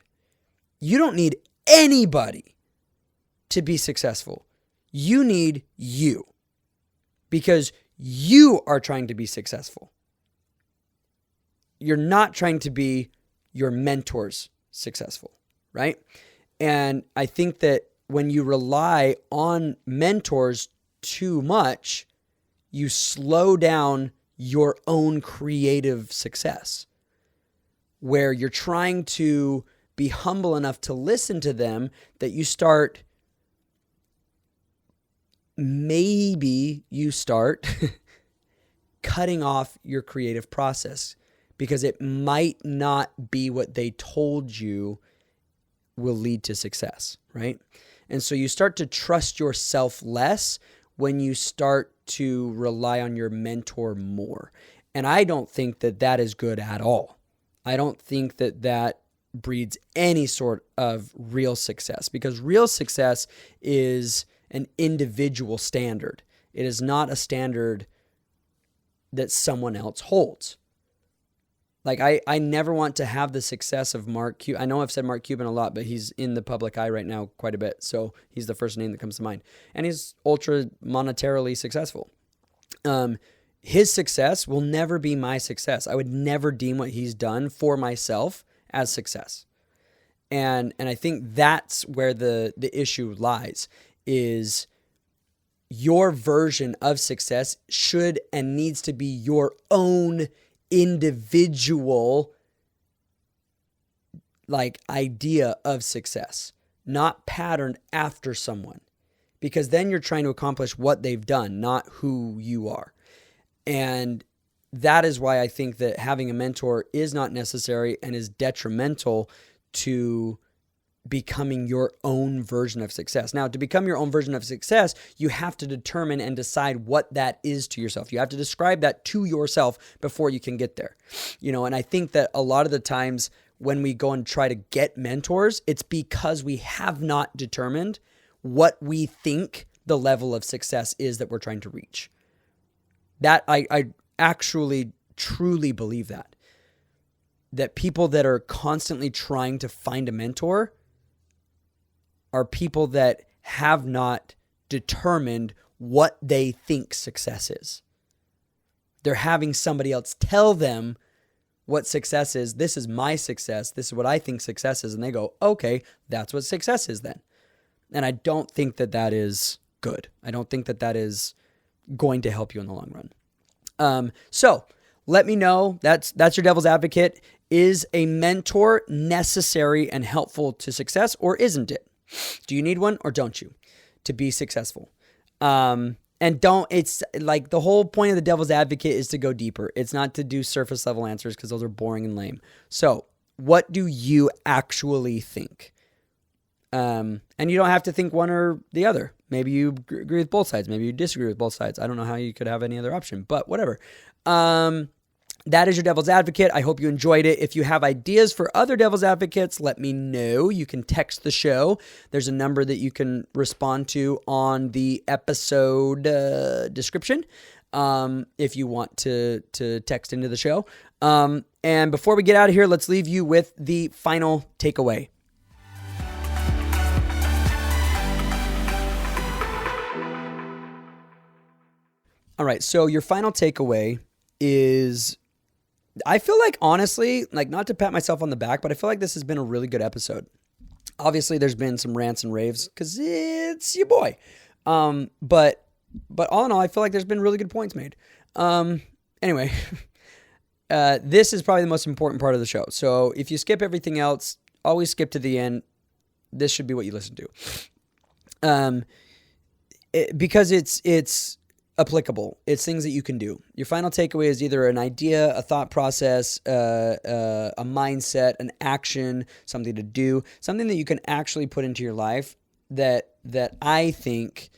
You don't need anybody to be successful. You need you, because you are trying to be successful. You're not trying to be your mentor's successful, right? And I think that when you rely on mentors too much, you slow down your own creative success, where you're trying to be humble enough to listen to them that you start cutting off your creative process because it might not be what they told you will lead to success, right? And so you start to trust yourself less when you start to rely on your mentor more. And I don't think that that is good at all. I don't think that that breeds any sort of real success, because real success is an individual standard. It is not a standard that someone else holds. Like, I never want to have the success of Mark Cuban. I know I've said Mark Cuban a lot, but he's in the public eye right now quite a bit. So he's the first name that comes to mind. And he's ultra monetarily successful. His success will never be my success. I would never deem what he's done for myself as success. And I think that's where the issue lies, is your version of success should and needs to be your own individual idea of success, not patterned after someone, because then you're trying to accomplish what they've done, not who you are. And that is why I think that having a mentor is not necessary and is detrimental to becoming your own version of success. Now, to become your own version of success, you have to determine and decide what that is to yourself. You have to describe that to yourself before you can get there. And I think that a lot of the times when we go and try to get mentors, it's because we have not determined what we think the level of success is that we're trying to reach. That I actually truly believe that people that are constantly trying to find a mentor are people that have not determined what they think success is. They're having somebody else tell them what success is. This is my success. This is what I think success is. And they go, okay, that's what success is then. And I don't think that is good. I don't think that is going to help you in the long run. So let me know. That's your devil's advocate. Is a mentor necessary and helpful to success, or isn't it? Do you need one or don't you to be successful? It's like the whole point of the devil's advocate is to go deeper. It's not to do surface level answers because those are boring and lame. So what do you actually think? And you don't have to think one or the other. Maybe you agree with both sides. Maybe you disagree with both sides. I don't know how you could have any other option, but whatever. That is your devil's advocate. I hope you enjoyed it. If you have ideas for other devil's advocates, let me know. You can text the show. There's a number that you can respond to on the episode description if you want to text into the show. And before we get out of here, let's leave you with the final takeaway. All right, so your final takeaway is, I feel like, honestly, like, not to pat myself on the back, but I feel like this has been a really good episode. Obviously, there's been some rants and raves because it's your boy. But all in all, I feel like there's been really good points made. Anyway, this is probably the most important part of the show. So if you skip everything else, always skip to the end. This should be what you listen to. Because it's applicable. It's things that you can do. Your final takeaway is either an idea, a thought process, a mindset, an action, something to do, something that you can actually put into your life that I think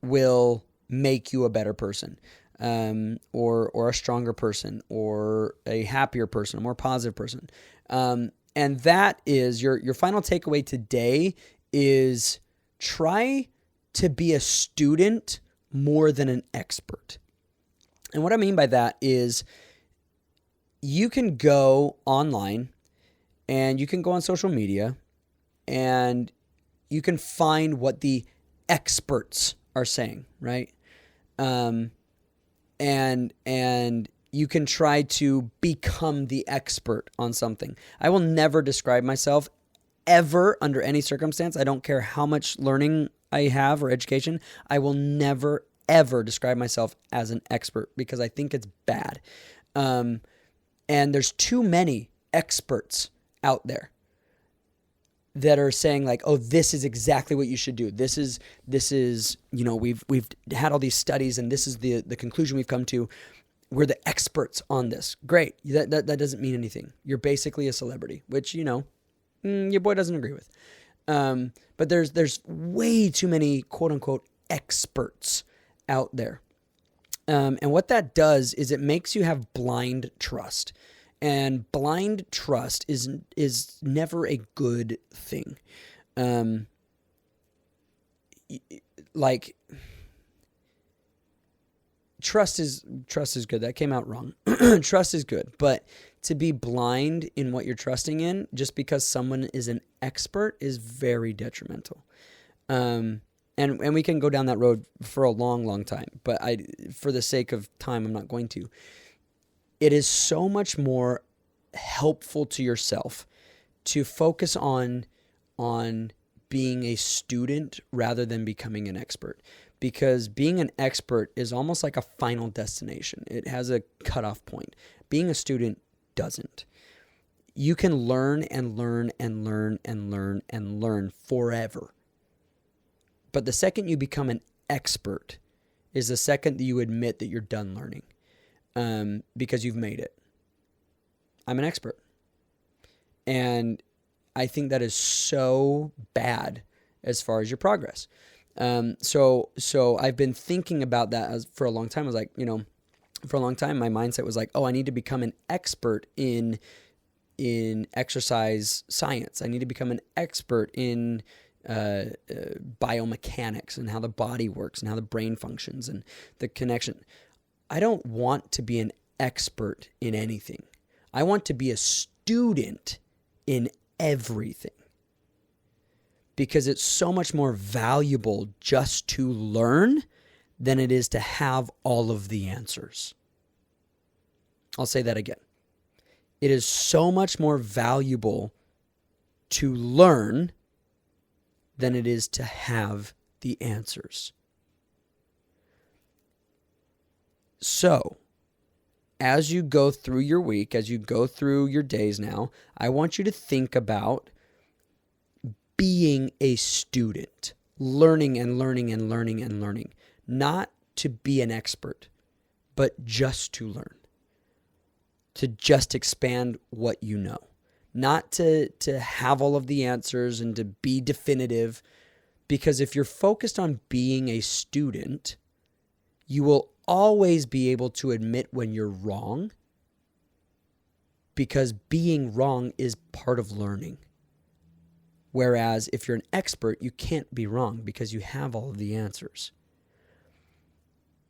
will make you a better person, or a stronger person, or a happier person, a more positive person. And that is your final takeaway today is try to be a student more than an expert. And what I mean by that is you can go online and you can go on social media and you can find what the experts are saying, right? And you can try to become the expert on something. I will never describe myself ever under any circumstance. I don't care how much learning I have or education. I will never, ever describe myself as an expert because I think it's bad. And there's too many experts out there that are saying like, oh, this is exactly what you should do. This is, we've had all these studies and this is the conclusion we've come to. We're the experts on this. Great. That doesn't mean anything. You're basically a celebrity, which, your boy doesn't agree with. But there's way too many quote unquote experts out there. And what that does is it makes you have blind trust. And blind trust is never a good thing. Like trust is good. That came out wrong. Trust is good, but to be blind in what you're trusting in just because someone is an expert is very detrimental. And we can go down that road for a long, long time, but for the sake of time, I'm not going to. It is so much more helpful to yourself to focus on being a student rather than becoming an expert, because being an expert is almost like a final destination. It has a cutoff point. Being a student doesn't. You can learn and learn and learn and learn and learn forever. But the second you become an expert is the second that you admit that you're done learning, because you've made it. I'm an expert. And I think that is so bad as far as your progress. So I've been thinking about that for a long time. I was like, for a long time, my mindset was like, oh, I need to become an expert in exercise science. I need to become an expert in biomechanics and how the body works and how the brain functions and the connection. I don't want to be an expert in anything. I want to be a student in everything, because it's so much more valuable just to learn than it is to have all of the answers. I'll say that again. It is so much more valuable to learn than it is to have the answers. So, as you go through your week, as you go through your days now, I want you to think about being a student, learning and learning and learning and learning, not to be an expert, but just to learn, to just expand what you know, not to have all of the answers and to be definitive, because if you're focused on being a student, you will always be able to admit when you're wrong, because being wrong is part of learning. Whereas if you're an expert, you can't be wrong because you have all of the answers.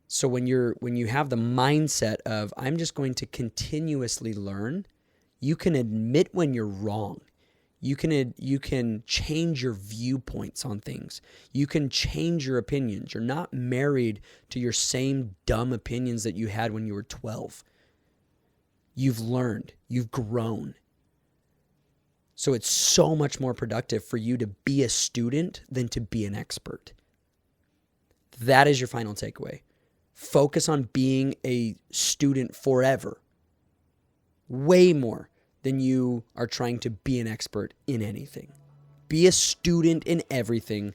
So when you have the mindset of, I'm just going to continuously learn, you can admit when you're wrong. You can change your viewpoints on things. You can change your opinions. You're not married to your same dumb opinions that you had when you were 12. You've learned. You've grown. So it's so much more productive for you to be a student than to be an expert. That is your final takeaway. Focus on being a student forever. Way more than you are trying to be an expert in anything. Be a student in everything,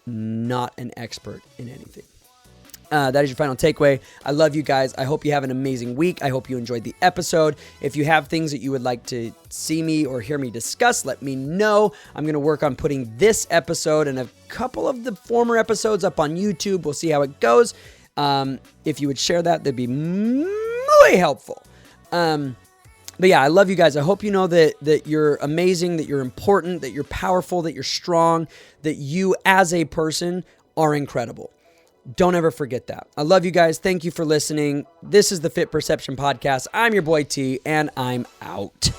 not an expert in anything. That is your final takeaway. I love you guys. I hope you have an amazing week. I hope you enjoyed the episode. If you have things that you would like to see me or hear me discuss, let me know. I'm going to work on putting this episode and a couple of the former episodes up on YouTube. We'll see how it goes. If you would share that, that'd be muy helpful. But yeah, I love you guys. I hope you know that you're amazing, that you're important, that you're powerful, that you're strong, that you as a person are incredible. Don't ever forget that. I love you guys. Thank you for listening. This is the Fit Perception Podcast. I'm your boy T, and I'm out.